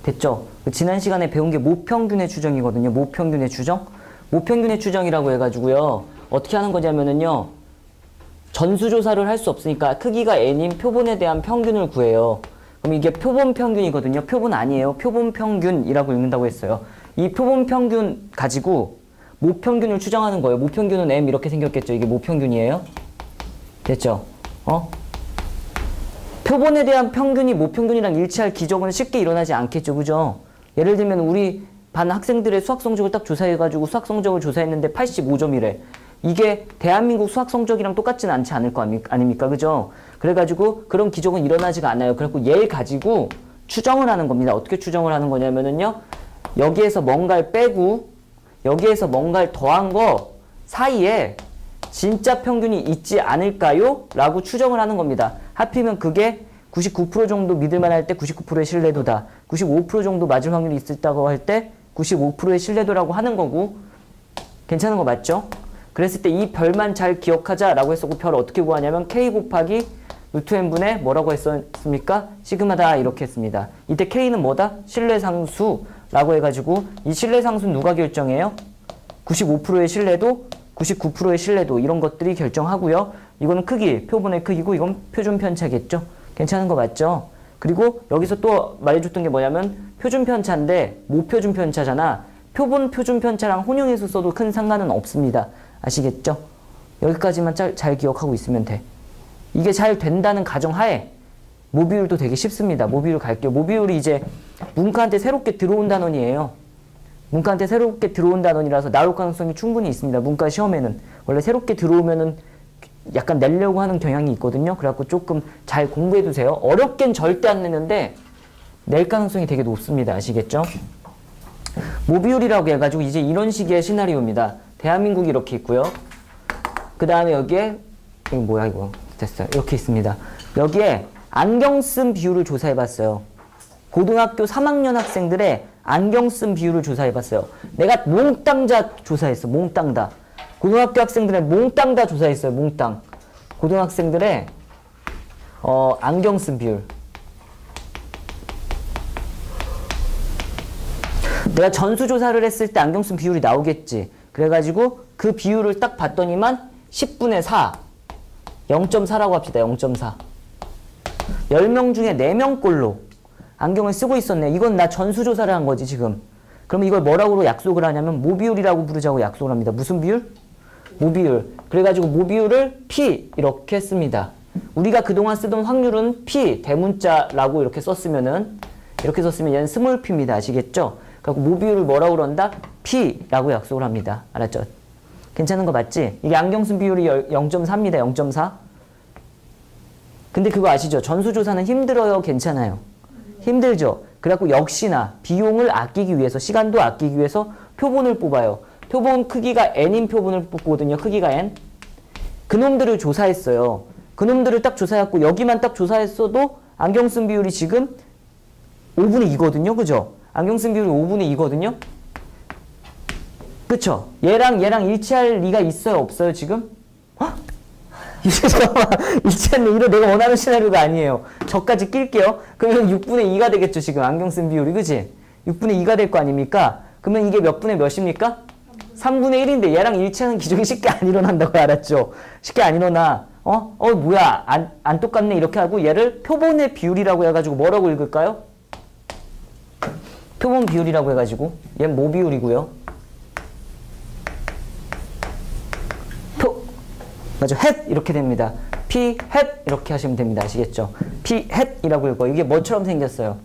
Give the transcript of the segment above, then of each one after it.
됐죠? 지난 시간에 배운 게 모평균의 추정이거든요. 모평균의 추정. 모평균의 추정이라고 해가지고요. 어떻게 하는 거냐면은요. 전수조사를 할 수 없으니까 크기가 n인 표본에 대한 평균을 구해요. 그럼 이게 표본 평균이거든요. 표본 아니에요. 표본 평균이라고 읽는다고 했어요. 이 표본 평균 가지고 모평균을 추정하는 거예요. 모평균은 m 이렇게 생겼겠죠. 이게 모평균이에요. 됐죠? 표본에 대한 평균이 모평균이랑 일치할 기적은 쉽게 일어나지 않겠죠. 그죠? 예를 들면 우리 반 학생들의 수학 성적을 딱 조사해가지고 수학 성적을 조사했는데 85점이래. 이게 대한민국 수학 성적이랑 똑같지는 않지 않을 거 아닙니까? 그죠? 그래가지고 그런 기적은 일어나지가 않아요. 그래갖고 얘 가지고 추정을 하는 겁니다. 어떻게 추정을 하는 거냐면은요. 여기에서 뭔가를 빼고 여기에서 뭔가를 더한 거 사이에 진짜 평균이 있지 않을까요? 라고 추정을 하는 겁니다. 하필이면 그게 99% 정도 믿을만 할 때 99%의 신뢰도다. 95% 정도 맞을 확률이 있다고 할 때 95%의 신뢰도라고 하는 거고 괜찮은 거 맞죠? 그랬을 때 이 별만 잘 기억하자라고 했었고 별을 어떻게 구하냐면 K 곱하기 루트 n분의 뭐라고 했었습니까? 시그마다 이렇게 했습니다. 이때 K는 뭐다? 신뢰상수라고 해가지고 이 신뢰상수는 누가 결정해요? 95%의 신뢰도, 99%의 신뢰도 이런 것들이 결정하고요. 이거는 크기, 표본의 크기고 이건 표준 편차겠죠? 괜찮은 거 맞죠? 그리고 여기서 또 말해줬던 게 뭐냐면 표준 편차인데 모표준 편차잖아. 표본 표준 편차랑 혼용해서 써도 큰 상관은 없습니다. 아시겠죠? 여기까지만 잘 기억하고 있으면 돼. 이게 잘 된다는 가정하에 모비율도 되게 쉽습니다. 모비율 갈게요. 모비율이 이제 문과한테 새롭게 들어온 단원이에요. 문과한테 새롭게 들어온 단원이라서 나올 가능성이 충분히 있습니다. 문과 시험에는. 원래 새롭게 들어오면은 약간 내려고 하는 경향이 있거든요. 그래갖고 조금 잘 공부해두세요. 어렵겐 절대 안 내는데 낼 가능성이 되게 높습니다. 아시겠죠? 모비율이라고 해가지고 이제 이런 식의 시나리오입니다. 대한민국이 이렇게 있고요. 그 다음에 여기에 이거 뭐야 이거 됐어요. 이렇게 있습니다. 여기에 안경 쓴 비율을 조사해봤어요. 고등학교 3학년 학생들의 안경 쓴 비율을 조사해봤어요. 내가 몽땅 다 조사했어. 몽땅 다. 고등학교 학생들의 몽땅 다 조사했어요. 몽땅. 고등학생들의 안경 쓴 비율. 내가 전수조사를 했을 때 안경 쓴 비율이 나오겠지. 그래가지고 그 비율을 딱 봤더니만 10분의 4. 0.4라고 합시다. 0.4. 10명 중에 4명 꼴로 안경을 쓰고 있었네. 이건 나 전수조사를 한 거지 지금. 그럼 이걸 뭐라고 약속을 하냐면 모비율이라고 부르자고 약속을 합니다. 무슨 비율? 모비율. 그래가지고 모비율을 P 이렇게 했습니다. 우리가 그동안 쓰던 확률은 P 대문자라고 이렇게 썼으면 얘는 스몰 p입니다. 아시겠죠? 그리고 모비율을 뭐라고 그런다? P라고 약속을 합니다. 알았죠? 괜찮은 거 맞지? 이게 안경 쓴 비율이 0.4입니다. 0.4. 근데 그거 아시죠? 전수조사는 힘들어요? 괜찮아요? 힘들죠? 그래갖고 역시나 비용을 아끼기 위해서, 시간도 아끼기 위해서 표본을 뽑아요. 표본 크기가 n인 표본을 뽑거든요. 크기가 n. 그놈들을 조사했어요. 그놈들을 딱 조사해갖고 여기만 딱 조사했어도 안경 쓴 비율이 지금 5분의 2거든요. 그죠? 안경 쓴 비율이 5분의 2거든요. 그쵸? 얘랑 일치할 리가 있어요? 없어요? 지금? 잠깐만. 일치하네. 이거 내가 원하는 시나리오가 아니에요. 저까지 낄게요. 그러면 6분의 2가 되겠죠. 지금 안경 쓴 비율이. 그치? 6분의 2가 될 거 아닙니까? 그러면 이게 몇 분의 몇입니까? 3분의 1인데 얘랑 일치하는 기적이 쉽게 안 일어난다고 알았죠? 쉽게 안 일어나. 뭐야. 안 똑같네. 이렇게 하고 얘를 표본의 비율이라고 해가지고 뭐라고 읽을까요? 표본 비율이라고 해가지고 얘는 모 비율이고요. 맞죠? 햇 이렇게 됩니다. P 햇 이렇게 하시면 됩니다. 아시겠죠? P 햇이라고 읽어요. 이게 뭐처럼 생겼어요?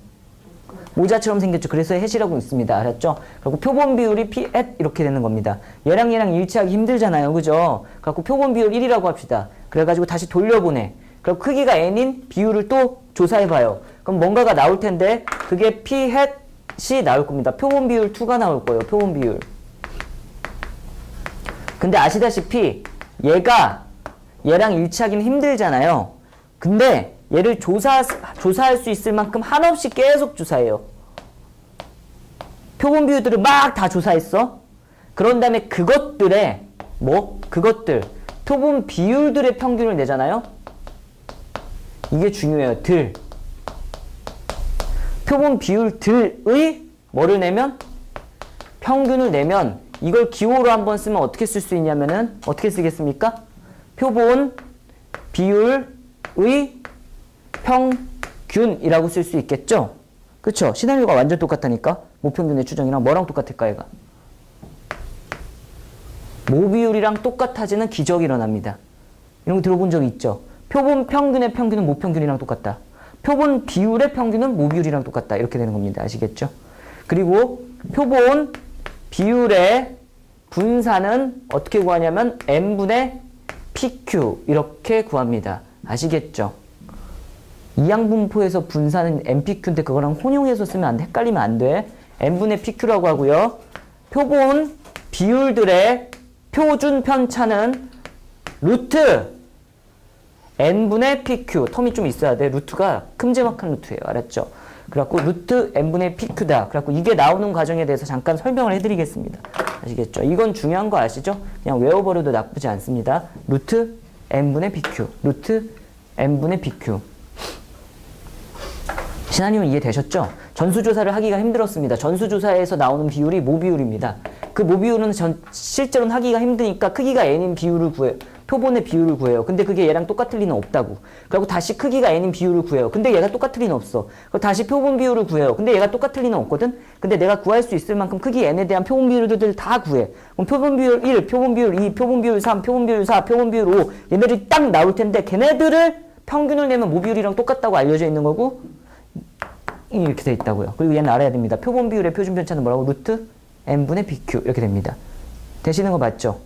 모자처럼 생겼죠. 그래서 햇이라고 있습니다. 알았죠? 그리고 표본 비율이 P 햇 이렇게 되는 겁니다. 얘랑 일치하기 힘들잖아요. 그죠? 그래갖고 표본 비율 1이라고 합시다. 그래가지고 다시 돌려보내. 그리고 크기가 n인 비율을 또 조사해봐요. 그럼 뭔가가 나올 텐데 그게 P 햇이 나올 겁니다. 표본 비율 2가 나올 거예요. 표본 비율. 근데 아시다시피 얘랑 일치하기는 힘들잖아요. 근데 얘를 조사할 수 있을 만큼 한없이 계속 조사해요. 표본 비율들을 막 다 조사했어. 그런 다음에 그것들 표본 비율들의 평균을 내잖아요. 이게 중요해요. 표본 비율들의 뭐를 내면? 평균을 내면 이걸 기호로 한번 쓰면 어떻게 쓸 수 있냐면은 어떻게 쓰겠습니까? 표본 비율의 평균이라고 쓸 수 있겠죠? 그쵸? 시나리오가 완전 똑같다니까? 모평균의 추정이랑 뭐랑 똑같을까 얘가? 모비율이랑 똑같아지는 기적이 일어납니다. 이런 거 들어본 적 있죠? 표본 평균의 평균은 모평균이랑 똑같다. 표본 비율의 평균은 모비율이랑 똑같다. 이렇게 되는 겁니다. 아시겠죠? 그리고 표본 비율의 분산은 어떻게 구하냐면 n분의 pq 이렇게 구합니다. 아시겠죠? 이항분포에서 분산은 npq인데 그거랑 혼용해서 쓰면 안 돼. 헷갈리면 안 돼. n분의 pq라고 하고요. 표본 비율들의 표준 편차는 루트 n분의 pq. 텀이 좀 있어야 돼. 루트가 큼지막한 루트예요. 알았죠? 그래갖고 루트 n분의 pq다. 그래갖고 이게 나오는 과정에 대해서 잠깐 설명을 해드리겠습니다. 아시겠죠? 이건 중요한 거 아시죠? 그냥 외워버려도 나쁘지 않습니다. 루트 n분의 pq. 루트 n분의 pq. 시나리오 이해되셨죠? 전수조사를 하기가 힘들었습니다. 전수조사에서 나오는 비율이 모비율입니다. 그 모비율은 실제로는 하기가 힘드니까 크기가 n인 비율을 구해요. 표본의 비율을 구해요. 근데 그게 얘랑 똑같을 리는 없다고. 그리고 다시 크기가 n인 비율을 구해요. 근데 얘가 똑같을 리는 없어. 그리고 다시 표본 비율을 구해요. 근데 얘가 똑같을 리는 없거든? 근데 내가 구할 수 있을 만큼 크기 n에 대한 표본 비율들을 다 구해. 그럼 표본 비율 1, 표본 비율 2, 표본 비율 3, 표본 비율 4, 표본 비율 5 얘네들이 딱 나올 텐데 걔네들을 평균을 내면 모비율이랑 똑같다고 알려져 있는 거고 이렇게 돼 있다고요. 그리고 얘는 알아야 됩니다. 표본 비율의 표준 편차는 뭐라고? 루트 n분의 pq 이렇게 됩니다. 되시는 거 맞죠?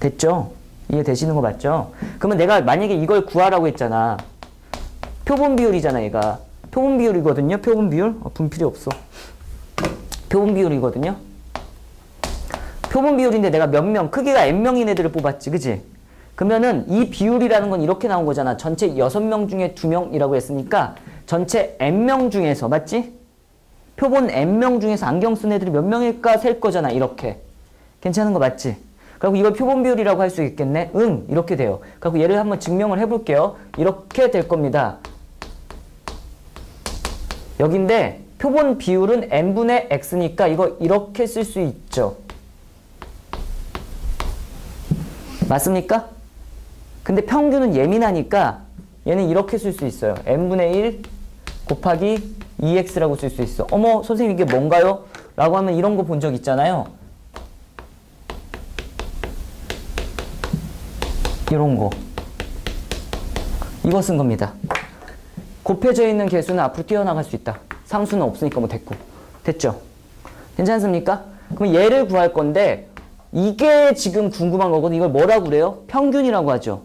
됐죠? 이해되시는 거 맞죠? 그러면 내가 만약에 이걸 구하라고 했잖아. 표본 비율이잖아 얘가. 표본 비율이거든요. 표본 비율. 분필이 없어. 표본 비율이거든요. 표본 비율인데 내가 몇 명, 크기가 n명인 애들을 뽑았지. 그지? 그러면은 이 비율이라는 건 이렇게 나온 거잖아. 전체 6명 중에 2명이라고 했으니까 전체 n명 중에서 맞지? 표본 n명 중에서 안경 쓴 애들이 몇 명일까 셀 거잖아. 이렇게. 괜찮은 거 맞지? 그리고 이걸 표본 비율이라고 할 수 있겠네? 응, 이렇게 돼요. 그리고 얘를 한번 증명을 해볼게요. 이렇게 될 겁니다. 여긴데 표본 비율은 n분의 x니까 이거 이렇게 쓸 수 있죠. 맞습니까? 근데 평균은 예민하니까 얘는 이렇게 쓸 수 있어요. n분의 1 곱하기 2x라고 쓸 수 있어. 어머, 선생님 이게 뭔가요? 라고 하면 이런 거 본 적 있잖아요. 이런 거. 이거 쓴 겁니다. 곱해져 있는 개수는 앞으로 뛰어나갈 수 있다. 상수는 없으니까 뭐 됐고. 됐죠? 괜찮습니까? 그럼 얘를 구할 건데 이게 지금 궁금한 거거든. 이걸 뭐라고 그래요? 평균이라고 하죠.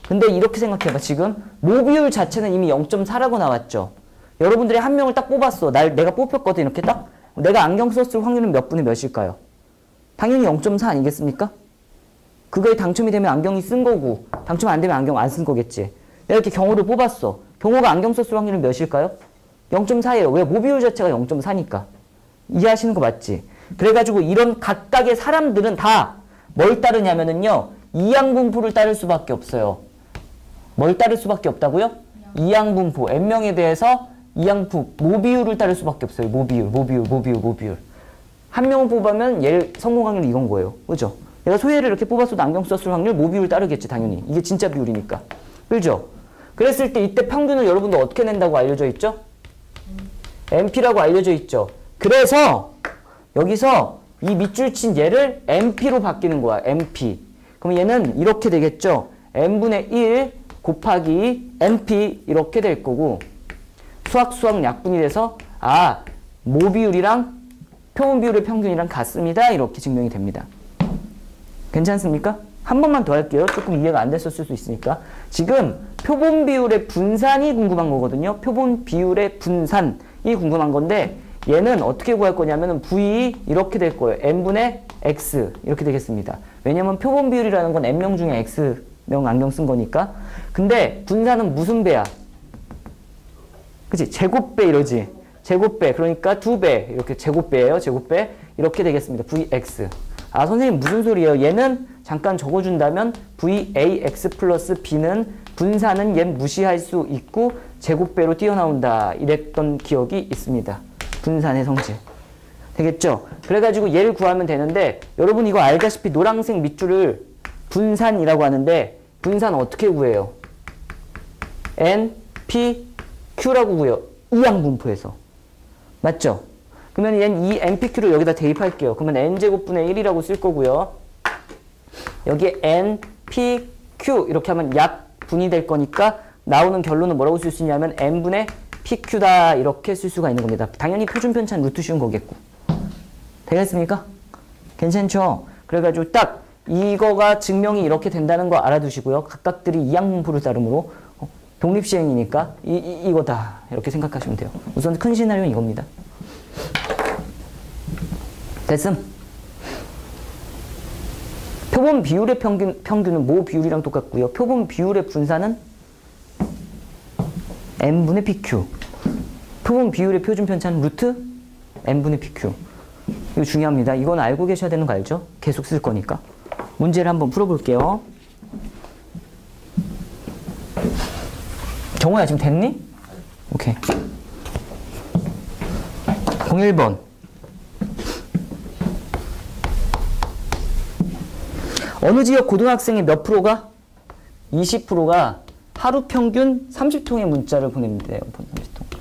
근데 이렇게 생각해봐. 지금 모비율 자체는 이미 0.4라고 나왔죠. 여러분들이 한 명을 딱 뽑았어. 내가 뽑혔거든. 이렇게 딱. 내가 안경 썼을 확률은 몇 분의 몇일까요? 당연히 0.4 아니겠습니까? 그거에 당첨이 되면 안경이 쓴 거고 당첨 안 되면 안경 안 쓴 거겠지. 내가 이렇게 경호를 뽑았어. 경호가 안경 썼을 확률은 몇일까요? 0.4예요. 왜? 모비율 자체가 0.4니까. 이해하시는 거 맞지? 그래가지고 이런 각각의 사람들은 다 뭘 따르냐면은요. 이항분포를 따를 수밖에 없어요. 뭘 따를 수밖에 없다고요? 이항분포. n명에 대해서 이항분포. 모비율을 따를 수밖에 없어요. 모비율. 한 명을 뽑으면 얘 성공 확률이 이건 거예요. 그죠? 내가 소혜를 이렇게 뽑았어도 안경 썼을 확률 모비율 따르겠지 당연히. 이게 진짜 비율이니까. 그죠? 그랬을 때 이때 평균을 여러분들 어떻게 낸다고 알려져 있죠? NP라고 알려져 있죠. 그래서 여기서 이 밑줄 친 얘를 NP로 바뀌는 거야. NP. 그럼 얘는 이렇게 되겠죠. n분의 1 곱하기 NP 이렇게 될 거고 수학 약분이 돼서 모비율이랑 표본 비율의 평균이랑 같습니다. 이렇게 증명이 됩니다. 괜찮습니까? 한 번만 더 할게요. 조금 이해가 안 됐었을 수 있으니까. 지금 표본 비율의 분산이 궁금한 거거든요. 표본 비율의 분산이 궁금한 건데 얘는 어떻게 구할 거냐면 V 이렇게 될 거예요. n분의 x 이렇게 되겠습니다. 왜냐면 표본 비율이라는 건 n명 중에 x명 안경 쓴 거니까. 근데 분산은 무슨 배야? 그치? 제곱배 이러지. 제곱배. 그러니까 2배. 이렇게 제곱배예요. 제곱배. 이렇게 되겠습니다. vx. 선생님 무슨 소리예요? 얘는 잠깐 적어준다면 vax 플러스 b는 분산은 얘 무시할 수 있고 제곱배로 뛰어나온다. 이랬던 기억이 있습니다. 분산의 성질. 되겠죠? 그래가지고 얘를 구하면 되는데 여러분 이거 알다시피 노란색 밑줄을 분산이라고 하는데 분산 어떻게 구해요? N, P, Q라고 구해요. 이항분포에서. 맞죠? 그러면 얘는 이 NPQ를 여기다 대입할게요. 그러면 N제곱분의 1이라고 쓸 거고요. 여기에 N, P, Q 이렇게 하면 약분이 될 거니까 나오는 결론은 뭐라고 쓸 수 있냐면 N분의 PQ다 이렇게 쓸 수가 있는 겁니다. 당연히 표준편차는 루트 씌운 거겠고. 되겠습니까? 괜찮죠? 그래가지고 딱 이거가 증명이 이렇게 된다는 거 알아두시고요. 각각들이 이항분포를 따르므로 독립시행이니까 이거다 이렇게 생각하시면 돼요. 우선 큰 시나리오는 이겁니다. 됐음? 표본 비율의 평균은 모 비율이랑 똑같고요. 표본 비율의 분산은 n분의 pq. 표본 비율의 표준 편차는 루트 n분의 pq. 이거 중요합니다. 이건 알고 계셔야 되는 거 알죠? 계속 쓸 거니까. 문제를 한번 풀어볼게요. 정호야 지금 됐니? 오케이. 01번. 어느 지역 고등학생의 몇 프로가? 20%가 하루 평균 30통의 문자를 보냅니다. 30통.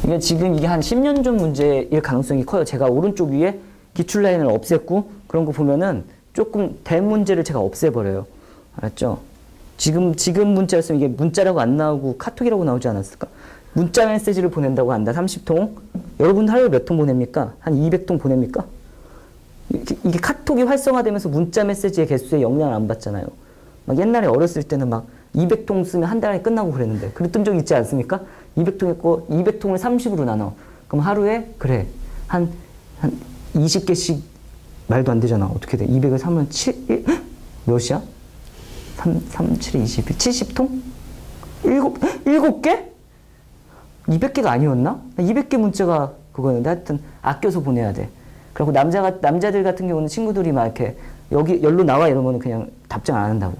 이게 지금 이게 한 10년 전 문제일 가능성이 커요. 제가 오른쪽 위에 기출 라인을 없앴고 그런 거 보면은 조금 대문제를 제가 없애버려요. 알았죠? 지금 문자였으면 이게 문자라고 안 나오고 카톡이라고 나오지 않았을까? 문자 메시지를 보낸다고 한다. 30통. 여러분 하루에 몇 통 보냅니까? 한 200통 보냅니까? 이게 카톡이 활성화되면서 문자 메시지의 개수에 영향을 안 받잖아요. 막 옛날에 어렸을 때는 막 200통 쓰면 한 달에 끝나고 그랬는데 그랬던 적 있지 않습니까? 200통 했고 200통을 30으로 나눠. 그럼 하루에 그래 한 20개씩 말도 안 되잖아. 어떻게 돼? 200을 3은 7 몇이야? 3, 7에 20, 70통? 7개? 200개가 아니었나? 200개 문자가 그거였는데 하여튼 아껴서 보내야 돼. 그리고 남자들 같은 경우는 친구들이 막 이렇게 여기 열로 나와 이러면 그냥 답장 안 한다고.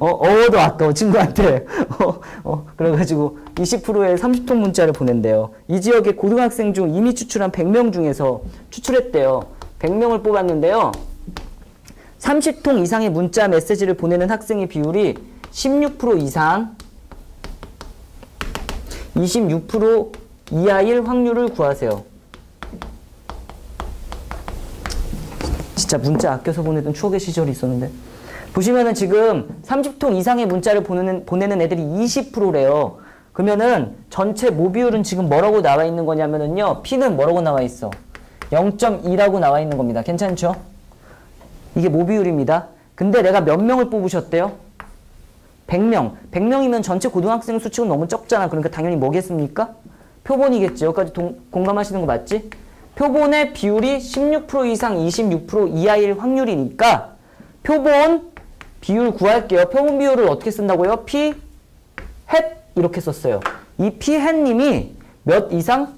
어워도 아까워 친구한테. 그래가지고 20%의 30통 문자를 보낸대요. 이 지역의 고등학생 중 이미 추출한 100명 중에서 추출했대요. 100명을 뽑았는데요. 30통 이상의 문자 메시지를 보내는 학생의 비율이 16% 이상 26% 이하일 확률을 구하세요. 진짜 문자 아껴서 보내던 추억의 시절이 있었는데 보시면은 지금 30통 이상의 문자를 보내는 애들이 20%래요. 그러면은 전체 모비율은 지금 뭐라고 나와 있는 거냐면은요. P는 뭐라고 나와 있어? 0.2라고 나와 있는 겁니다. 괜찮죠? 이게 모비율입니다. 근데 내가 몇 명을 뽑으셨대요? 100명. 100명이면 전체 고등학생 수치가 너무 적잖아. 그러니까 당연히 뭐겠습니까? 표본이겠지. 여기까지 공감하시는 거 맞지? 표본의 비율이 16% 이상 26% 이하일 확률이니까 표본 비율 구할게요. 표본 비율을 어떻게 쓴다고요? P 햇 이렇게 썼어요. 이 P 햇님이 몇 이상?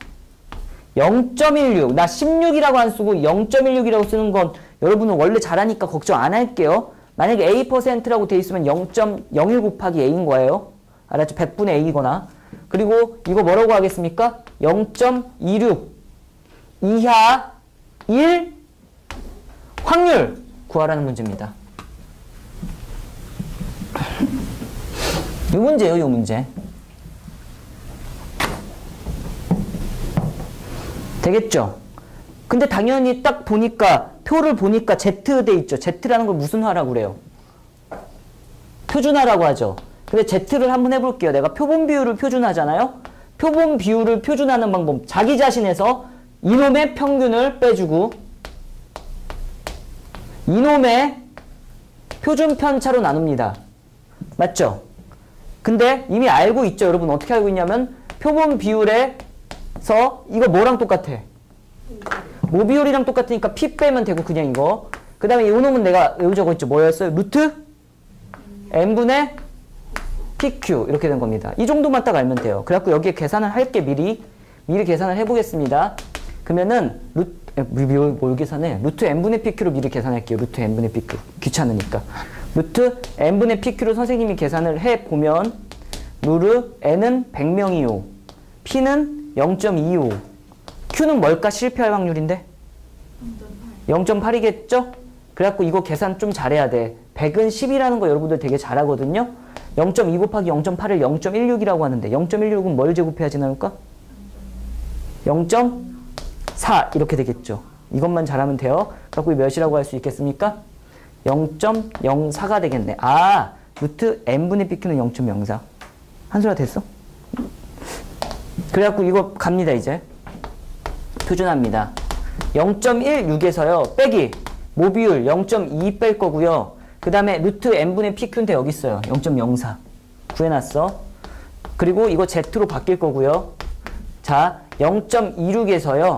0.16. 나 16이라고 안 쓰고 0.16이라고 쓰는 건 여러분은 원래 잘하니까 걱정 안 할게요. 만약에 A%라고 돼 있으면 0.01 곱하기 A인 거예요. 알았죠? 100분의 A거나. 그리고 이거 뭐라고 하겠습니까? 0.26 이하 1 확률 구하라는 문제입니다. 이 문제예요, 이 문제. 되겠죠? 근데 당연히 딱 보니까 표를 보니까 Z 돼 있죠. Z라는 걸 무슨 화라고 그래요? 표준화라고 하죠. 근데 Z를 한번 해볼게요. 내가 표본 비율을 표준하잖아요. 표본 비율을 표준하는 방법. 자기 자신에서 이놈의 평균을 빼주고 이놈의 표준 편차로 나눕니다. 맞죠? 근데 이미 알고 있죠. 여러분 어떻게 알고 있냐면 표본 비율에서 이거 뭐랑 똑같아? 모비율이랑 똑같으니까 P 빼면 되고 그냥 이거. 그 다음에 이 놈은 내가 여기 적어있죠. 뭐였어요? 루트 n분의 PQ 이렇게 된 겁니다. 이 정도만 딱 알면 돼요. 그래갖고 여기에 계산을 할게 미리 계산을 해보겠습니다. 그러면은 뭘 계산해? 루트 n분의 PQ로 미리 계산할게요. 루트 n분의 PQ 귀찮으니까 루트 n분의 pq로 선생님이 계산을 해보면 루르 n은 100명이요. p는 0.25. q는 뭘까? 실패할 확률인데? 0.8이겠죠? 그래갖고 이거 계산 좀 잘해야 돼. 100은 10이라는 거 여러분들 되게 잘하거든요. 0.2 곱하기 0.8을 0.16이라고 하는데 0.16은 뭘 제곱해야지 나올까? 0.4 이렇게 되겠죠. 이것만 잘하면 돼요. 그래갖고 몇이라고 할 수 있겠습니까? 0.04가 되겠네. 아, 루트 n분의 pq는 0.04. 한소라 됐어? 그래갖고 이거 갑니다 이제. 표준합니다. 0.16에서요. 빼기 모비율 0.2 뺄 거고요. 그 다음에 루트 n분의 pq인데 여기 있어요. 0.04 구해놨어. 그리고 이거 z로 바뀔 거고요. 자, 0.26에서요.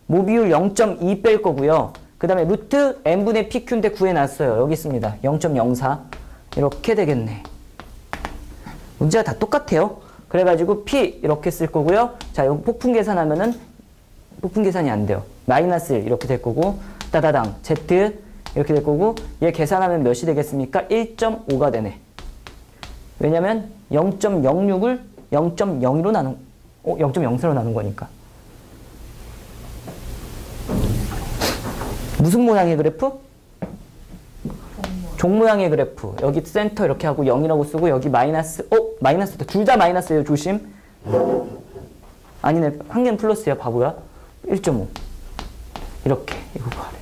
모비율 0.2 뺄 거고요. 그 다음에 루트 n분의 pq인데 구해놨어요. 여기 있습니다. 0.04 이렇게 되겠네. 문제가 다 똑같아요. 그래가지고 p 이렇게 쓸 거고요. 자, 여기 폭풍 계산하면은 폭풍 계산이 안 돼요. 마이너스 1 이렇게 될 거고 따다당 z 이렇게 될 거고 얘 계산하면 몇이 되겠습니까? 1.5가 되네. 왜냐면 0.06을 0.02로 나눈 0.04로 나눈 거니까. 무슨 모양의 그래프? 종 모양의 그래프. 여기 센터 이렇게 하고 0이라고 쓰고 여기 마이너스 마이너스다. 둘 다 마이너스예요. 조심. 아니네. 한 개는 플러스야. 바보야. 1.5 이렇게 이거 구하래.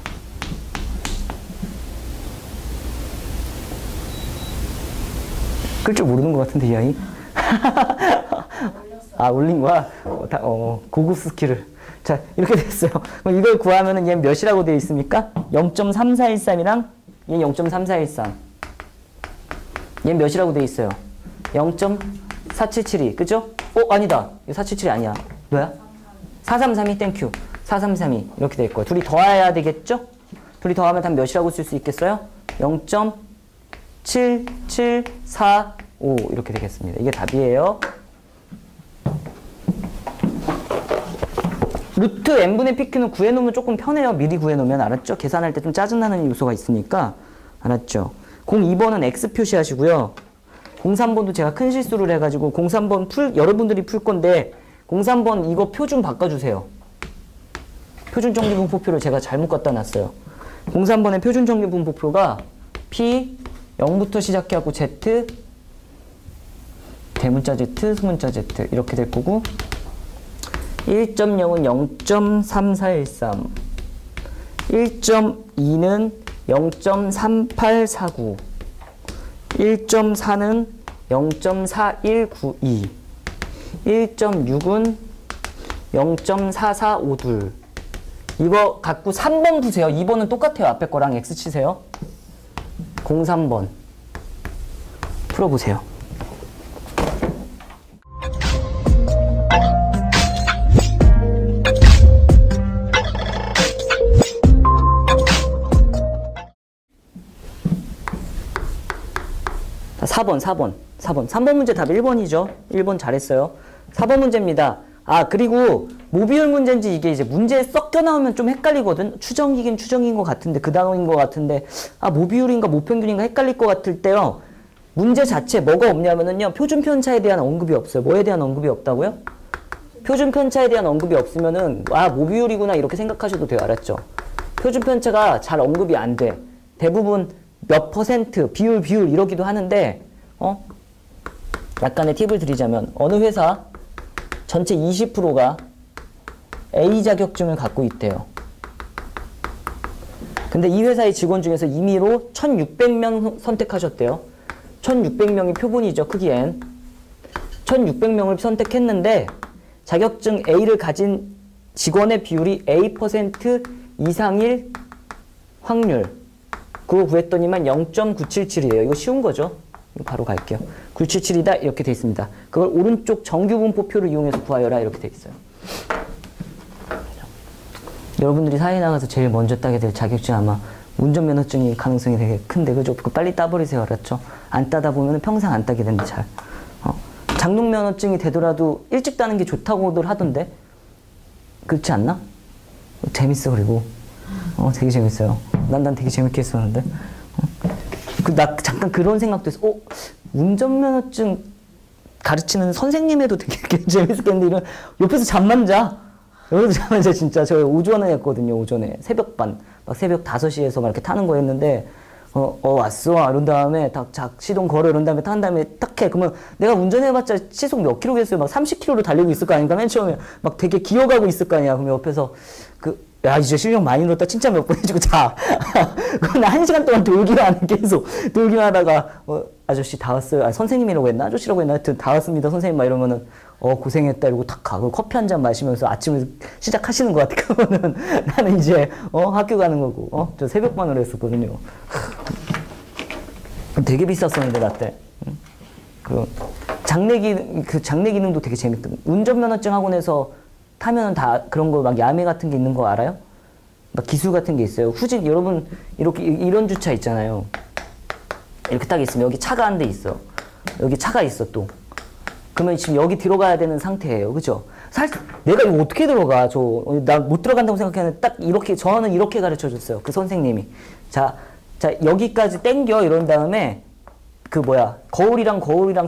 끌 줄 모르는 것 같은데 이 아이. 아, 올린 거야? 고급 스킬을. 자, 이렇게 됐어요. 그럼 이걸 구하면은 얘 몇이라고 되어 있습니까? 0.3413이랑 얘 0.3413. 얘 몇이라고 되어 있어요? 0.4772. 그죠? 아니다. 이거 477이 아니야. 뭐야? 4332 땡큐. 4332 이렇게 될 거예요. 둘이 더해야 되겠죠? 둘이 더하면 답 몇이라고 쓸 수 있겠어요? 0.7745 이렇게 되겠습니다. 이게 답이에요. 루트 n분의 pq는 구해놓으면 조금 편해요. 미리 구해놓으면. 알았죠? 계산할 때 좀 짜증나는 요소가 있으니까. 알았죠? 02번은 x 표시하시고요. 03번도 제가 큰 실수를 해가지고 03번 여러분들이 풀 건데 03번 이거 표 좀 바꿔주세요. 표준 정기분포표를 제가 잘못 갖다 놨어요. 03번의 표준 정기분포표가 p 0부터 시작해갖고 z 대문자 z, 소문자 z 이렇게 될 거고 1.0은 0.3413 1.2는 0.3849 1.4는 0.4192 1.6은 0.4452 이거 갖고 3번 푸세요. 2번은 똑같아요. 앞에 거랑 x 치세요. 03번 풀어보세요. 자, 4번 문제 답 1번이죠. 1번 잘했어요. 4번 문제입니다. 아, 그리고 모비율 문제인지 이게 이제 문제에 섞여 나오면 좀 헷갈리거든. 추정이긴 추정인 것 같은데 그 단어인 것 같은데 아, 모비율인가 모평균인가 헷갈릴 것 같을 때요. 문제 자체 뭐가 없냐면은요. 표준 편차에 대한 언급이 없어요. 뭐에 대한 언급이 없다고요? 표준 편차에 대한 언급이 없으면은 아, 모비율이구나 이렇게 생각하셔도 돼요. 알았죠? 표준 편차가 잘 언급이 안 돼. 대부분 몇 퍼센트, 비율 이러기도 하는데 약간의 팁을 드리자면 어느 회사 전체 20%가 A 자격증을 갖고 있대요. 근데 이 회사의 직원 중에서 임의로 1600명 선택하셨대요. 1600명이 표본이죠. 크기 N. 1600명을 선택했는데 자격증 A를 가진 직원의 비율이 A% 이상일 확률. 그거 구했더니만 0.977이에요. 이거 쉬운 거죠. 바로 갈게요. 977이다 이렇게 돼 있습니다. 그걸 오른쪽 정규분포표를 이용해서 구하여라 이렇게 돼 있어요. 여러분들이 사회 나가서 제일 먼저 따게 될 자격증 아마 운전면허증이 가능성이 되게 큰데 그죠? 그거 빨리 따버리세요. 알았죠? 안 따다 보면 평생 안 따게 된다 잘. 장롱면허증이 되더라도 일찍 따는 게 좋다고들 하던데 그렇지 않나? 재밌어. 그리고 되게 재밌어요. 난 되게 재밌게 했었는데 나 잠깐 그런 생각도 했어. 운전면허증 가르치는 선생님에도 되게 재밌었겠는데, 이런, 옆에서 잠만 자. 여기서 잠만 자, 진짜. 저 오전에 했거든요, 오전에. 새벽반. 막 새벽 5시에서 막 이렇게 타는 거였는데, 왔어. 이런 다음에 시동 걸어. 이런 다음에 탄 다음에 딱 해. 그러면 내가 운전해봤자 시속 몇 킬로겠어요? 막 30킬로로 달리고 있을 거 아닌가? 맨 처음에 막 되게 기어가고 있을 거 아니야. 그럼 옆에서 야, 이제 실력 많이 늘었다. 칭찬 몇 번 해주고 자. 그건 1시간 동안 돌기만 하네. 계속 돌기만 하다가, 아저씨 다 왔어요. 아, 선생님이라고 했나? 아저씨라고 했나? 하여튼 다 왔습니다. 선생님 막 이러면은, 고생했다. 이러고 탁 가고 커피 한 잔 마시면서 아침을 시작하시는 것 같아. 그러면은 나는 이제, 학교 가는 거고, 저 새벽반으로 했었거든요. 되게 비쌌었는데, 나 때. 장내 기능도 되게 재밌거든. 운전면허증 학원에서 타면은 다 그런 거 막 야매 같은 게 있는 거 알아요? 막 기술 같은 게 있어요. 후진, 여러분, 이렇게, 이런 주차 있잖아요. 이렇게 딱 있으면 여기 차가 한 대 있어. 여기 차가 있어, 또. 그러면 지금 여기 들어가야 되는 상태예요. 그죠? 내가 이거 어떻게 들어가? 나 못 들어간다고 생각했는데 딱 이렇게, 저는 이렇게 가르쳐 줬어요. 그 선생님이. 자, 여기까지 땡겨. 이런 다음에, 거울이랑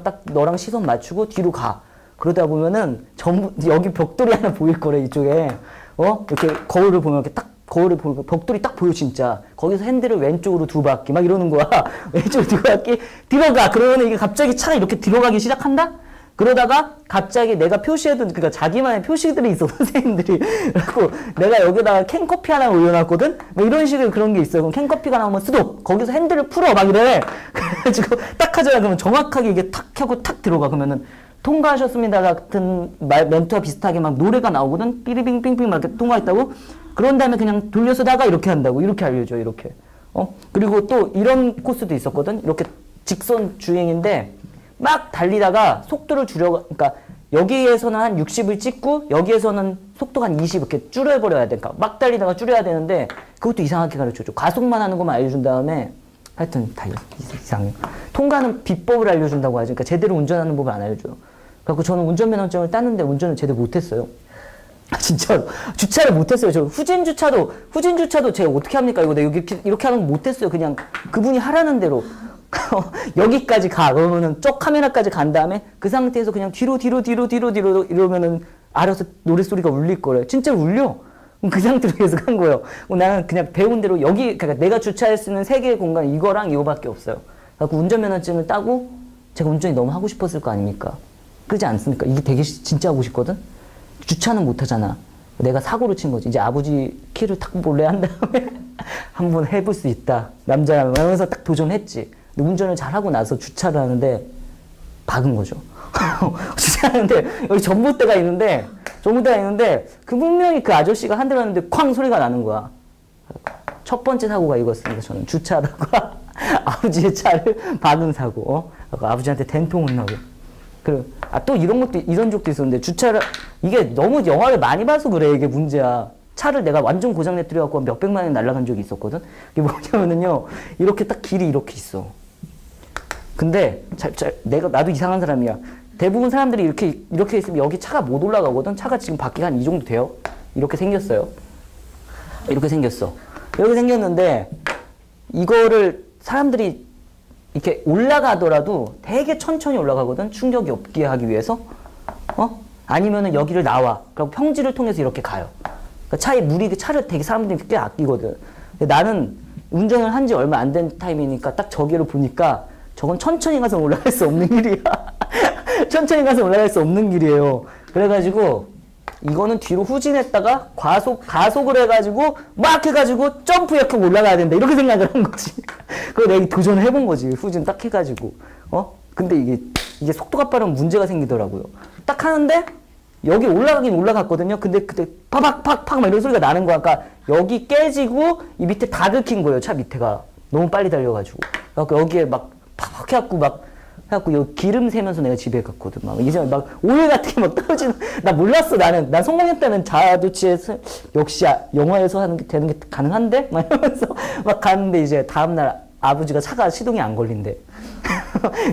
딱 너랑 시선 맞추고 뒤로 가. 그러다 보면은 전부 여기 벽돌이 하나 보일 거래, 이쪽에. 이렇게 거울을 보면 이렇게 딱 거울을 보면 벽돌이 딱 보여, 진짜. 거기서 핸들을 왼쪽으로 2바퀴 막 이러는 거야. 왼쪽으로 2바퀴 들어가. 그러면 이게 갑자기 차가 이렇게 들어가기 시작한다? 그러다가 갑자기 내가 표시해둔, 그러니까 자기만의 표시들이 있어, 선생님들이. 그래갖고 내가 여기다가 캔커피 하나 올려놨거든? 뭐 이런 식의 그런 게 있어. 그럼 캔커피가 나오면 스톱! 거기서 핸들을 풀어! 막 이래. 그래가지고 딱 하잖아. 그러면 정확하게 이게 탁 하고 탁 들어가. 그러면은 통과하셨습니다 같은 멘트와 비슷하게 막 노래가 나오거든? 삐리빙빙빙 막 이렇게 통과했다고? 그런 다음에 그냥 돌려서다가 이렇게 한다고. 이렇게 알려줘, 이렇게. 그리고 또 이런 코스도 있었거든? 이렇게 직선 주행인데, 막 달리다가 속도를 그러니까 여기에서는 한 60을 찍고 여기에서는 속도가 한 20 이렇게 줄여버려야 돼. 그러니까 막 달리다가 줄여야 되는데 그것도 이상하게 가르쳐줘. 가속만 하는 것만 알려준 다음에 하여튼 다 이상해. 통과는 비법을 알려준다고 하죠. 그러니까 제대로 운전하는 법을 안 알려줘요. 그래서 저는 운전면허증을 땄는데 운전을 제대로 못했어요. 진짜로. 주차를 못했어요. 저 후진 주차도 제가 어떻게 합니까? 이거 내가 이렇게 하는 거 못했어요. 그냥 그분이 하라는 대로. 여기까지 가. 그러면은 쪽 카메라까지 간 다음에 그 상태에서 그냥 뒤로 이러면은 알아서 노랫소리가 울릴 거래. 진짜 울려. 그 상태로 계속 한 거예요. 나는 그냥 배운 대로 그러니까 내가 주차할 수 있는 3개의 공간 이거랑 이거밖에 없어요. 그래서 운전면허증을 따고 제가 운전이 너무 하고 싶었을 거 아닙니까? 그러지 않습니까? 이게 되게 진짜 하고 싶거든? 주차는 못 하잖아. 내가 사고를 친 거지. 이제 아버지 키를 탁 몰래 한 다음에 한번 해볼 수 있다. 남자라면 하면서 딱 도전했지. 운전을 잘하고 나서 주차를 하는데 박은 거죠. 주차하는데 여기 전봇대가 있는데 분명히 그 아저씨가 한 대를 하는데 쾅 소리가 나는 거야. 첫 번째 사고가 이거였습니다. 저는 주차하다가 아버지의 차를 박은 사고. 아버지한테 된통 혼나고. 그리고 또 이런 적도 있었는데 이게 너무 영화를 많이 봐서 그래. 이게 문제야. 차를 내가 완전 고장내뜨려갖고 몇백만 원 날라간 적이 있었거든. 이게 뭐냐면은요, 이렇게 딱 길이 이렇게 있어. 근데 나도 이상한 사람이야. 대부분 사람들이 이렇게 있으면 여기 차가 못 올라가거든. 차가 지금 밖에 한 이 정도 돼요. 이렇게 생겼어요. 이렇게 생겼어. 이렇게 생겼는데 이거를 사람들이 이렇게 올라가더라도 되게 천천히 올라가거든. 충격이 없게 하기 위해서. 아니면은 여기를 나와. 그리고 평지를 통해서 이렇게 가요. 그러니까 차를 되게 사람들이 꽤 아끼거든. 근데 나는 운전을 한 지 얼마 안 된 타임이니까 딱 저기를 보니까 저건 천천히 가서 올라갈 수 없는 길이야. 천천히 가서 올라갈 수 없는 길이에요. 그래가지고 이거는 뒤로 후진했다가 가속을 해가지고 막 해가지고 점프 이렇게 올라가야 된다. 이렇게 생각을 한 거지. 그래서 내가 도전을 해본 거지. 후진 딱 해가지고. 근데 이게 속도가 빠르면 문제가 생기더라고요. 딱 하는데 여기 올라가긴 올라갔거든요. 근데 그때 팍팍팍팍 막 이런 소리가 나는 거야. 그러니까 여기 깨지고 이 밑에 다 긁힌 거예요. 차 밑에가. 너무 빨리 달려가지고. 그래서 여기에 막 팍 해갖고 여기 기름 새면서 내가 집에 갔거든. 막 이제 막 오일 같은 게 막 떨어지는. 나 몰랐어. 난 성공했다는 자아도취에 역시 영화에서 하는 게 되는 게 가능한데? 막 이러면서 막 갔는데 이제 다음날 아버지가 차가 시동이 안 걸린대.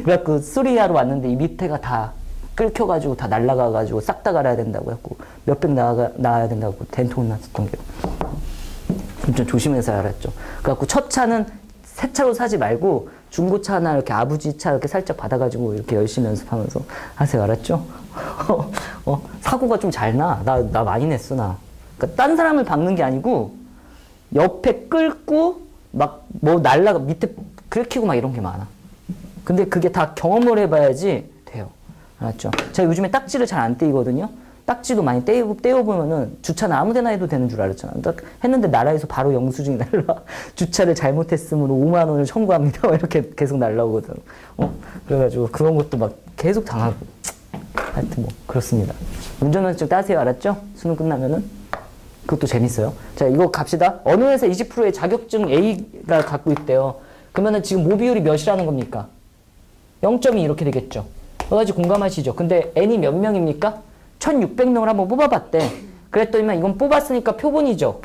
그래갖고 수리하러 왔는데 이 밑에가 다 끓여가지고 다 날라가가지고 싹 다 갈아야 된다고 했고 몇백 나와야 된다고 된통 났었던 게 좀 조심해서 알았죠. 그래갖고 첫 차는 새 차로 사지 말고 중고차나 이렇게 아버지 차 이렇게 살짝 받아가지고 이렇게 열심히 연습하면서 하세요. 알았죠? 사고가 좀 잘 나. 나 많이 냈어, 나. 그러니까 딴 사람을 박는 게 아니고 옆에 끌고 막 뭐 날라가 밑에 긁히고 막 이런 게 많아. 근데 그게 다 경험을 해봐야지 돼요. 알았죠? 제가 요즘에 딱지를 잘 안 떼이거든요. 딱지도 많이 떼어보면은 주차는 아무 데나 해도 되는 줄 알았잖아. 딱 했는데 나라에서 바로 영수증이 날라. 주차를 잘못했으므로 5만 원을 청구합니다. 이렇게 계속 날라오거든. 그래가지고 그런 것도 막 계속 당하고. 하여튼 뭐 그렇습니다. 운전면허증 따세요. 알았죠? 수능 끝나면은. 그것도 재밌어요. 자, 이거 갑시다. 어느 회사 20%의 자격증 A가 갖고 있대요. 그러면은 지금 모비율이 몇이라는 겁니까? 0.2 이렇게 되겠죠. 여러 가지 공감하시죠? 근데 N이 몇 명입니까? 1600명을 한번 뽑아봤대. 그랬더니만 이건 뽑았으니까 표본이죠.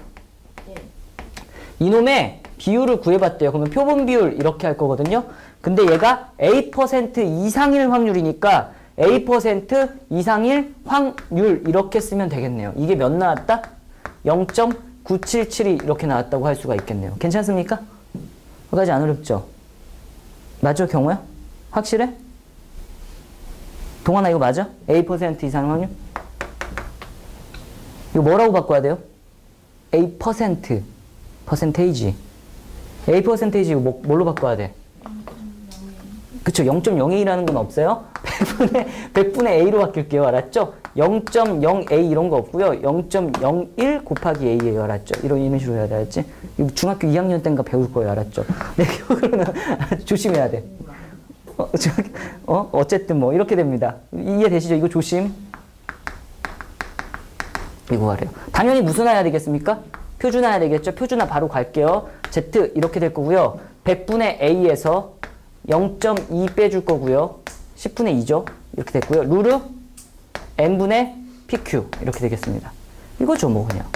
이놈의 비율을 구해봤대요. 그러면 표본 비율 이렇게 할 거거든요. 근데 얘가 A% 이상일 확률이니까 A% 이상일 확률 이렇게 쓰면 되겠네요. 이게 몇 나왔다? 0.9772 이렇게 나왔다고 할 수가 있겠네요. 괜찮습니까? 그까지 안 어렵죠? 맞죠, 경호야? 확실해? 동환아 이거 맞아? A% 이상 확률? 이거 뭐라고 바꿔야 돼요? A%, 퍼센테이지. A 퍼센테이지 이거 뭘로 바꿔야 돼? 그쵸, 0.02라는 건 없어요? 100분의 A로 바뀔게요. 알았죠? 0.0A 이런 거 없고요. 0.01 곱하기 A예요. 알았죠? 이런 식으로 해야 돼. 알았지? 이거 중학교 2학년 때인가 배울 거예요. 알았죠? 내 기억으로는 조심해야 돼. 어쨌든 뭐 이렇게 됩니다. 이해되시죠? 이거 조심. 이거 하래요. 당연히 무슨 해야 되겠습니까? 표준화해야 되겠죠? 표준화 바로 갈게요. Z 이렇게 될 거고요. 100분의 A에서 0.2 빼줄 거고요. 10분의 2죠. 이렇게 됐고요. 루르 n분의 pq 이렇게 되겠습니다. 이거죠 뭐 그냥.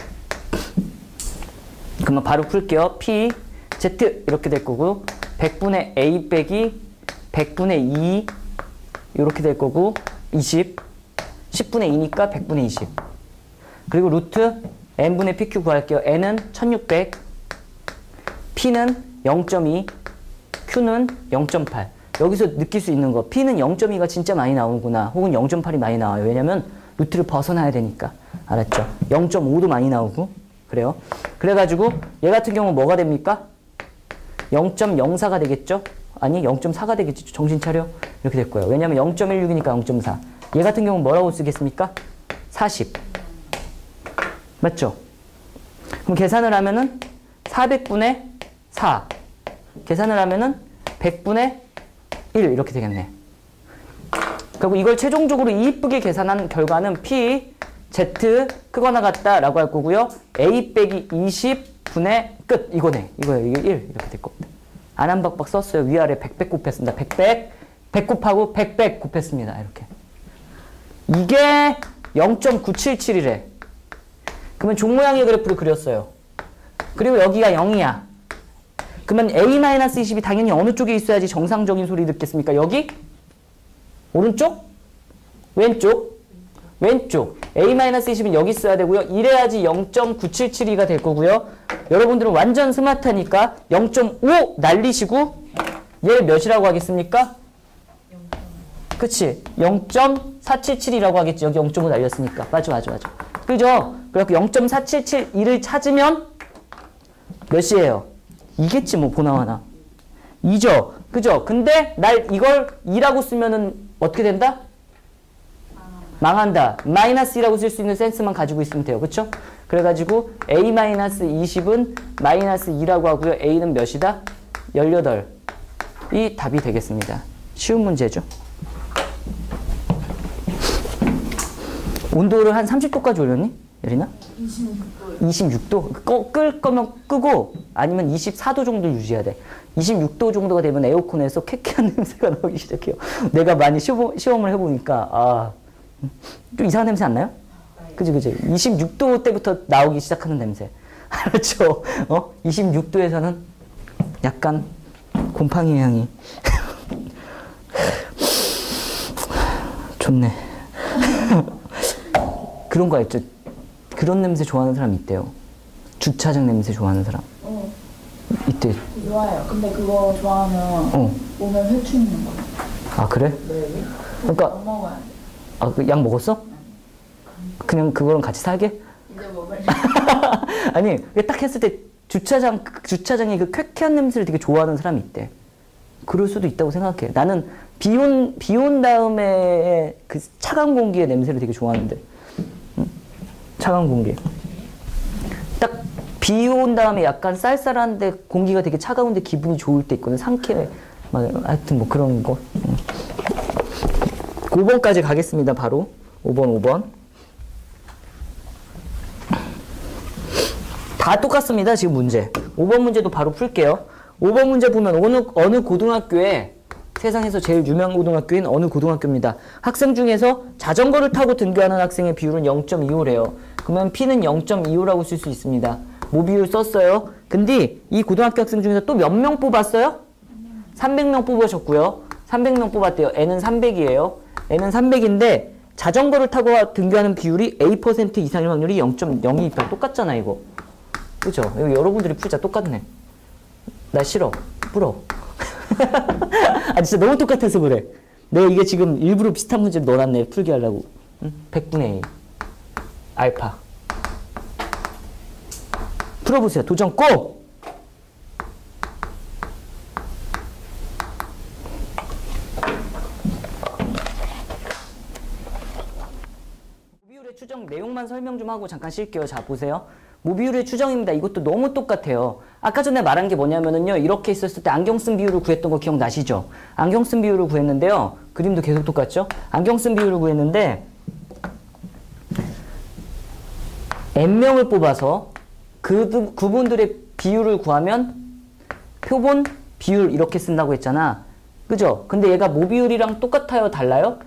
그러면 바로 풀게요. p z 이렇게 될 거고 100분의 a 빼기 100분의 2 이렇게 될 거고 20 10분의 2니까 100분의 20 그리고 루트 n분의 pq 구할게요. n은 1600 p는 0.2 q는 0.8 여기서 느낄 수 있는 거 p는 0.2가 진짜 많이 나오구나 혹은 0.8이 많이 나와요. 왜냐면 루트를 벗어나야 되니까. 알았죠? 0.5도 많이 나오고 그래요. 그래가지고 얘 같은 경우 뭐가 됩니까? 0.04가 되겠죠? 아니 0.4가 되겠죠. 정신 차려. 이렇게 될 거예요. 왜냐면 0.16이니까 0.4. 얘 같은 경우 뭐라고 쓰겠습니까? 40. 맞죠? 그럼 계산을 하면은 400분의 4. 계산을 하면은 100분의 1 이렇게 되겠네. 그리고 이걸 최종적으로 이쁘게 계산한 결과는 P, Z 크거나 같다 라고 할 거고요. A 빼기 20분의 끝 이거네. 이거예요. 이게 1 이렇게 될 겁니다. 안 한 박박 썼어요. 위아래 100 곱했습니다. 100 곱하고 100 곱했습니다. 이렇게. 이게 0.977이래. 그러면 종 모양의 그래프를 그렸어요. 그리고 여기가 0이야. 그러면 A-20이 당연히 어느 쪽에 있어야지 정상적인 소리 듣겠습니까? 여기? 오른쪽? 왼쪽? 왼쪽. A-20은 여기 있어야 되고요. 이래야지 0.9772가 될 거고요. 여러분들은 완전 스마트하니까 0.5 날리시고 얘를 몇이라고 하겠습니까? 그치? 0.477이라고 하겠지. 여기 0.5 날렸으니까. 맞아. 그죠? 그래갖고 0.477을 찾으면 몇이에요? 이겠지 뭐 보나마나. 2죠. 그죠? 근데 날 이걸 2라고 쓰면은 어떻게 된다? 망한다. 마이너스 2라고 쓸 수 있는 센스만 가지고 있으면 돼요. 그쵸? 그래가지고 A-20은 마이너스 2라고 하고요. A는 몇이다? 18이 답이 되겠습니다. 쉬운 문제죠. 온도를 한 30도까지 올렸니? 예린아? 26도? 끌 거면 끄고 아니면 24도 정도 유지해야 돼. 26도 정도가 되면 에어컨에서 쾌쾌한 냄새가 나오기 시작해요. 내가 많이 시험을 해보니까 좀 이상한 냄새 안 나요? 그지 26도 때부터 나오기 시작하는 냄새. 알았죠? 26도에서는 약간 곰팡이 향이 좋네. 그런 거 알죠? 그런 냄새 좋아하는 사람 있대요. 주차장 냄새 좋아하는 사람. 있대요. 어때? 좋아요. 근데 그거 좋아하면 오면 회충 있는 거예요. 아, 그래? 네. 그러니까 안 먹어야 돼. 아, 그 약 먹었어? 그냥 그거랑 같이 살게? 이제 먹을. 아니, 딱 했을 때 주차장에 그 쾌쾌한 냄새를 되게 좋아하는 사람이 있대. 그럴 수도 있다고 생각해. 나는 비 온 다음에 그 차가운 공기의 냄새를 되게 좋아하는데. 응? 차가운 공기. 딱 비 온 다음에 약간 쌀쌀한데 공기가 되게 차가운데 기분이 좋을 때 있거든. 상쾌해. 막 하여튼 뭐 그런 거. 5번까지 가겠습니다. 바로 5번. 다 똑같습니다. 지금 문제. 5번 문제도 바로 풀게요. 5번 문제 보면 어느 고등학교에 세상에서 제일 유명한 고등학교인 어느 고등학교입니다. 학생 중에서 자전거를 타고 등교하는 학생의 비율은 0.25래요. 그러면 P는 0.25라고 쓸 수 있습니다. 뭐 비율 썼어요? 근데 이 고등학교 학생 중에서 또 몇 명 뽑았어요? 300명 뽑으셨고요. 300명 뽑았대요. N은 300이에요. N은 300인데 자전거를 타고 등교하는 비율이 A% 이상일 확률이 0.02%. 똑같잖아 이거. 그죠? 이거 여러분들이 풀자. 똑같네. 나 싫어. 풀어. 아 진짜 너무 똑같아서 그래. 내가 이게 지금 일부러 비슷한 문제를 넣어놨네. 풀게 하려고. 응? 100분의 A. 알파. 풀어보세요. 도전 고! 모비율의 추정 내용만 설명 좀 하고 잠깐 쉴게요. 자 보세요. 모비율의 추정입니다. 이것도 너무 똑같아요. 아까 전에 말한 게 뭐냐면은요. 이렇게 있었을 때 안경 쓴 비율을 구했던 거 기억나시죠? 안경 쓴 비율을 구했는데요. 그림도 계속 똑같죠? 안경 쓴 비율을 구했는데 N명을 뽑아서 그분들의 비율을 구하면 표본 비율 이렇게 쓴다고 했잖아. 그죠? 근데 얘가 모비율이랑 똑같아요? 달라요?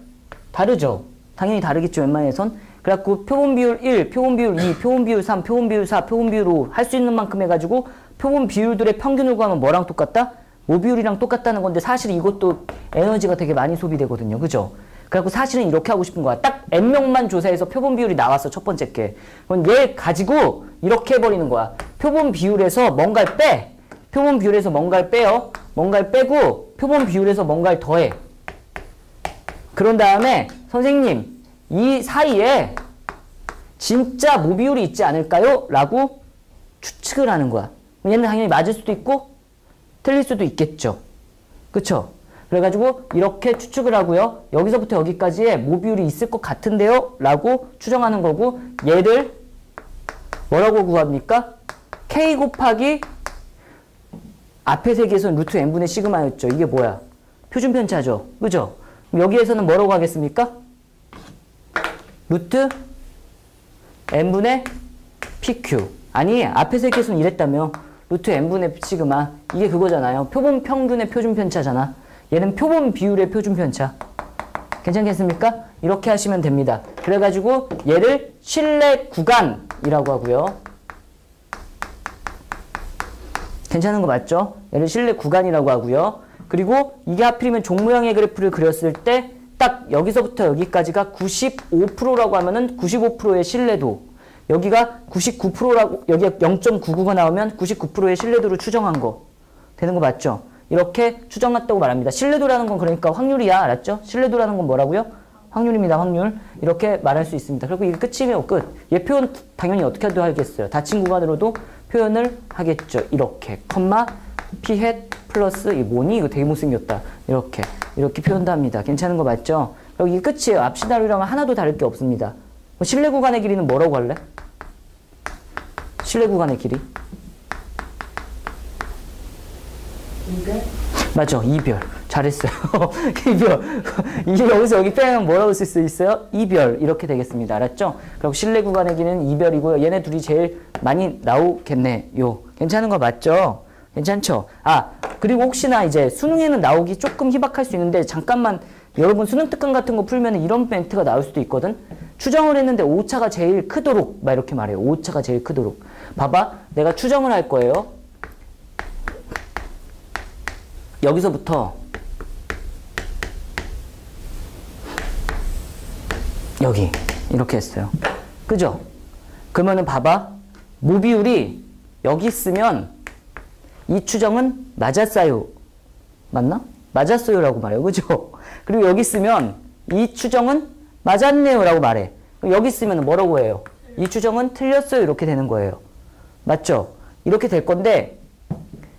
다르죠? 당연히 다르겠죠. 웬만해선. 그래갖고 표본 비율 1, 표본 비율 2, 표본 비율 3, 표본 비율 4, 표본 비율 5 할 수 있는 만큼 해가지고 표본 비율들의 평균을 구하면 뭐랑 똑같다? 모비율이랑 똑같다는 건데 사실 이것도 에너지가 되게 많이 소비되거든요. 그죠? 그래갖고 사실은 이렇게 하고 싶은 거야. 딱 N명만 조사해서 표본 비율이 나왔어. 첫 번째 게. 그럼 얘 가지고 이렇게 해버리는 거야. 표본 비율에서 뭔가를 빼. 표본 비율에서 뭔가를 빼요. 뭔가를 빼고 표본 비율에서 뭔가를 더해. 그런 다음에 선생님 이 사이에 진짜 모비율이 있지 않을까요? 라고 추측을 하는 거야. 얘는 당연히 맞을 수도 있고 틀릴 수도 있겠죠. 그쵸? 그래가지고 이렇게 추측을 하고요. 여기서부터 여기까지의 모비율이 있을 것 같은데요? 라고 추정하는 거고 얘를 뭐라고 구합니까? K 곱하기 앞에 세 개에서는 루트 n분의 시그마였죠. 이게 뭐야? 표준 편차죠. 그죠? 여기에서는 뭐라고 하겠습니까? 루트 n분의 pq. 아니 앞에 세 개에서는 이랬다며. 루트 n분의 시그마. 이게 그거잖아요. 표본 평균의 표준 편차잖아. 얘는 표본 비율의 표준 편차. 괜찮겠습니까? 이렇게 하시면 됩니다. 그래가지고 얘를 실내 구간이라고 하고요. 괜찮은 거 맞죠? 얘를 실내 구간이라고 하고요. 그리고 이게 하필이면 종 모양의 그래프를 그렸을 때 딱 여기서부터 여기까지가 95%라고 하면은 95%의 신뢰도. 여기가 99%라고, 여기가 0.99가 나오면 99%의 신뢰도를 추정한 거. 되는 거 맞죠? 이렇게 추정했다고 말합니다. 신뢰도라는 건 그러니까 확률이야. 알았죠? 신뢰도라는 건 뭐라고요? 확률입니다. 확률. 이렇게 말할 수 있습니다. 그리고 이게 끝이면 끝. 얘 표현 당연히 어떻게 하겠어요? 닫힌 구간으로도 표현을 하겠죠. 이렇게. 컴마 p 햇 플러스 이 뭐니? 이거 되게 못생겼다. 이렇게 표현도 합니다. 괜찮은 거 맞죠? 그리고 이게 끝이에요. 앞 시나리오랑은 하나도 다를 게 없습니다. 실내 구간의 길이는 뭐라고 할래? 실내 구간의 길이. 이별? 맞죠? 이별. 잘했어요. 이별. 이게 여기서 여기 빼면 뭐라고 쓸 수 있어요? 이별. 이렇게 되겠습니다. 알았죠? 그리고 실내 구간의 길이는 이별이고요. 얘네 둘이 제일 많이 나오겠네요. 괜찮은 거 맞죠? 괜찮죠? 아, 그리고 혹시나 이제 수능에는 나오기 조금 희박할 수 있는데 잠깐만 여러분 수능 특강 같은 거 풀면 이런 멘트가 나올 수도 있거든? 추정을 했는데 오차가 제일 크도록 막 이렇게 말해요. 오차가 제일 크도록. 봐봐. 내가 추정을 할 거예요. 여기서부터 여기 이렇게 했어요. 그죠? 그러면은 봐봐. 모비율이 여기 있으면 이 추정은 맞았어요. 맞나? 맞았어요라고 말해요. 그죠? 그리고 여기 쓰면 이 추정은 맞았네요 라고 말해. 여기 쓰면 뭐라고 해요? 이 추정은 틀렸어요. 이렇게 되는 거예요. 맞죠? 이렇게 될 건데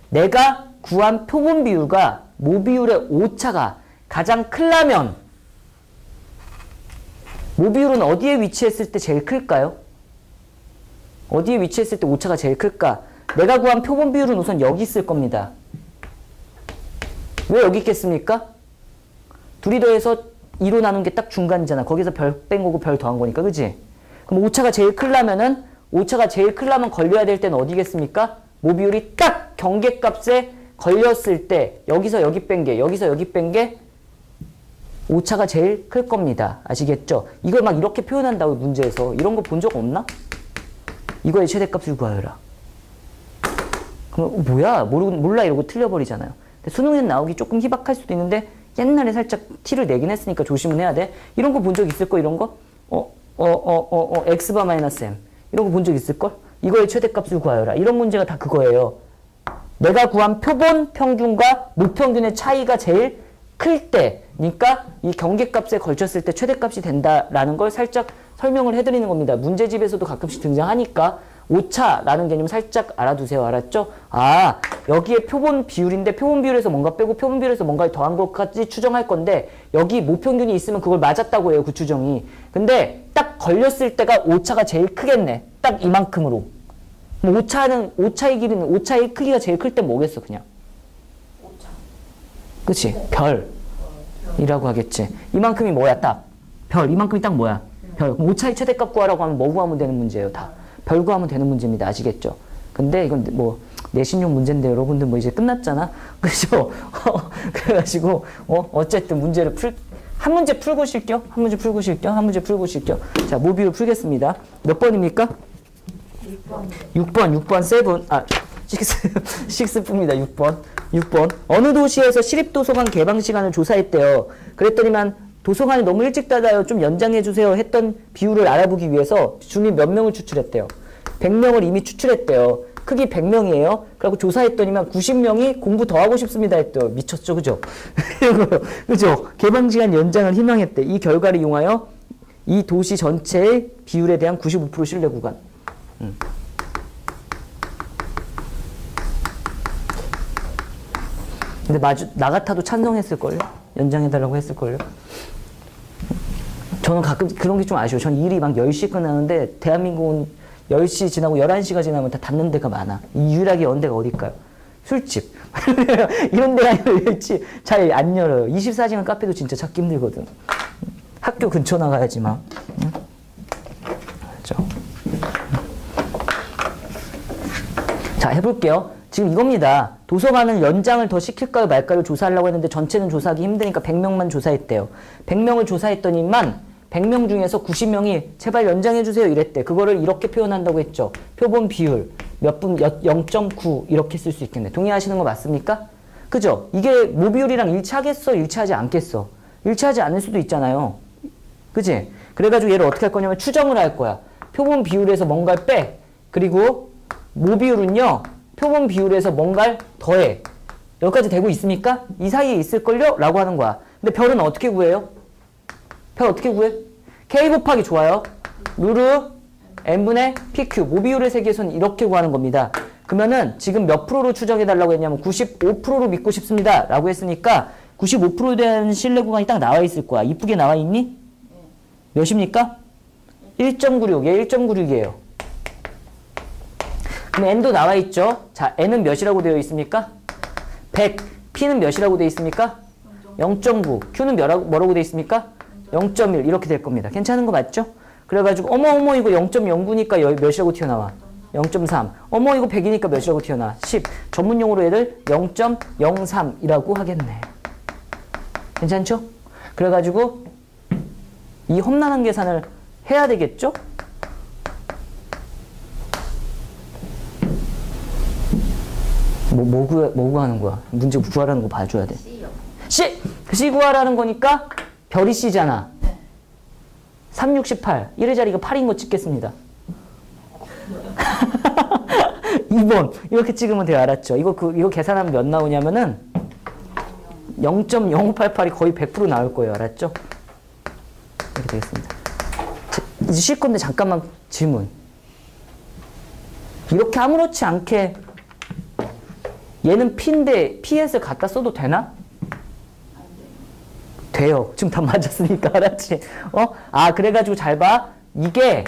내가 구한 표본 비율과 모 비율의 오차가 가장 크려면 모 비율은 어디에 위치했을 때 제일 클까요? 어디에 위치했을 때 오차가 제일 클까? 내가 구한 표본 비율은 우선 여기 있을 겁니다. 왜 여기 있겠습니까? 둘이 더해서 2로 나눈 게 딱 중간이잖아. 거기서 별 뺀 거고 별 더한 거니까. 그치? 그럼 오차가 제일 크려면은 오차가 제일 크려면 걸려야 될 때는 어디겠습니까? 모 비율이 딱 경계값에 걸렸을 때 여기서 여기 뺀 게 여기서 여기 뺀 게 오차가 제일 클 겁니다. 아시겠죠? 이걸 막 이렇게 표현한다고 문제에서. 이런 거 본 적 없나? 이거의 최대값을 구하여라. 그럼 뭐야? 몰라 이러고 틀려버리잖아요. 근데 수능에 나오기 조금 희박할 수도 있는데 옛날에 살짝 티를 내긴 했으니까 조심은 해야 돼. 이런 거 본 적 있을 거 이런 거? x바 마이너스 m. 이런 거 본 적 있을 걸? 이거의 최대값을 구하여라. 이런 문제가 다 그거예요. 내가 구한 표본 평균과 무평균의 차이가 제일 클 때, 그러니까 이 경계값에 걸쳤을 때 최대값이 된다라는 걸 살짝 설명을 해드리는 겁니다. 문제집에서도 가끔씩 등장하니까 오차라는 개념 살짝 알아두세요. 알았죠? 아, 여기에 표본 비율인데 표본 비율에서 뭔가 빼고 표본 비율에서 뭔가를 더한 것까지 추정할 건데 여기 모평균이 있으면 그걸 맞았다고 해요. 그 추정이. 근데 딱 걸렸을 때가 오차가 제일 크겠네. 딱 이만큼으로. 오차의 길이는 오차의 크기가 제일 클 때 뭐겠어 그냥? 오차. 그치? 별이라고 하겠지. 이만큼이 뭐야 딱? 별. 이만큼이 딱 뭐야? 별. 그럼 오차의 최대값 구하라고 하면 뭐 구하면 되는 문제예요 다. 별 구하면 되는 문제입니다. 아시겠죠? 근데 이건 뭐 내신용 문제인데 여러분들 뭐 이제 끝났잖아? 그죠? 그래가지고 어쨌든 문제를 한 문제 풀고 쉴게요. 한 문제 풀고 쉴게요. 한 문제 풀고 쉴게요. 자, 모비율 풀겠습니다. 몇 번입니까? 6번 7. 6입니다. 6번. 어느 도시에서 시립도서관 개방 시간을 조사했대요. 그랬더니만 도서관이 너무 일찍 닫아요. 좀 연장해주세요. 했던 비율을 알아보기 위해서 주민 몇 명을 추출했대요. 100명을 이미 추출했대요. 크기 100명이에요. 그리고 조사했더니만 90명이 공부 더 하고 싶습니다 했대요. 미쳤죠. 그죠? 그죠? 개방 시간 연장을 희망했대. 이 결과를 이용하여 이 도시 전체의 비율에 대한 95% 신뢰 구간. 근데 나 같아도 찬성했을걸요? 연장해달라고 했을걸요? 저는 가끔 그런 게 좀 아쉬워요. 전 일이 막 10시 끝나는데 대한민국은 10시 지나고 11시가 지나면 다 닫는 데가 많아. 유일하게 연 데가 어딜까요? 술집. 이런 데가 열지 잘 안 열어요. 24시간 카페도 진짜 찾기 힘들거든. 학교 근처 나가야지 막. 그렇죠? 자, 해볼게요. 지금 이겁니다. 도서관은 연장을 더 시킬까요 말까요 조사하려고 했는데 전체는 조사하기 힘드니까 100명만 조사했대요. 100명을 조사했더니만 100명 중에서 90명이 제발 연장해주세요 이랬대. 그거를 이렇게 표현한다고 했죠. 표본 비율 몇 분 0.9 이렇게 쓸 수 있겠네. 동의하시는 거 맞습니까? 그죠? 이게 모 비율이랑 일치하겠어? 일치하지 않겠어? 일치하지 않을 수도 있잖아요. 그치? 그래가지고 얘를 어떻게 할 거냐면 추정을 할 거야. 표본 비율에서 뭔가를 빼. 그리고 모 비율은요. 표본 비율에서 뭔가를 더해. 여기까지 되고 있습니까? 이 사이에 있을걸요? 라고 하는 거야. 근데 별은 어떻게 구해요? 별 어떻게 구해? K 곱하기 좋아요. 루르 n분의 PQ. 모 비율의 세계에서는 이렇게 구하는 겁니다. 그러면은 지금 몇 프로로 추정해달라고 했냐면 95%로 믿고 싶습니다. 라고 했으니까 95%에 대한 신뢰 구간이 딱 나와 있을 거야. 이쁘게 나와 있니? 몇입니까? 1.96. 얘 1.96이에요. 그럼 n도 나와 있죠. 자, n은 몇이라고 되어 있습니까? 100. p는 몇이라고 되어 있습니까? 0.9. q는 뭐라고 되어 있습니까? 0.1. 이렇게 될 겁니다. 괜찮은 거 맞죠? 그래가지고 어머 이거 0.09니까 몇이라고 튀어나와? 0.3. 어머 이거 100이니까 몇이라고 튀어나와? 10. 전문용어로 얘를 0.03이라고 하겠네. 괜찮죠? 그래가지고 이 험난한 계산을 해야 되겠죠? 뭐 구하는 거야? 문제 구하라는 거 봐줘야 돼. C요. C 구하라는 거니까 별이 C잖아. 네. 3, 6, 18. 1의 자리가 8인 거 찍겠습니다. 2번 이렇게 찍으면 돼요. 알았죠? 이거 계산하면 몇 나오냐면은 0.0588이 거의 100% 나올 거예요. 알았죠? 이렇게 되겠습니다. 이제 쉴 건데 잠깐만 질문. 이렇게 아무렇지 않게 얘는 P인데 PS를 갖다 써도 되나? 돼요. 지금 다 맞았으니까. 알았지? 그래가지고 잘 봐. 이게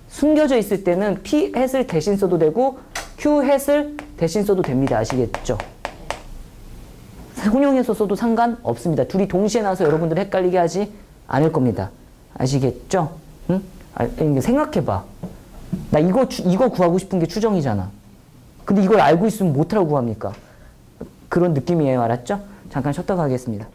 숨겨져 있을 때는 P 햇을 대신 써도 되고 Q 햇을 대신 써도 됩니다. 아시겠죠? 혼용해서 써도 상관없습니다. 둘이 동시에 나와서 여러분들 헷갈리게 하지 않을 겁니다. 아시겠죠? 응? 생각해봐. 나 이거 구하고 싶은 게 추정이잖아. 근데 이걸 알고 있으면 못하라고 구합니까? 그런 느낌이에요. 알았죠? 잠깐 쉬었다 가겠습니다.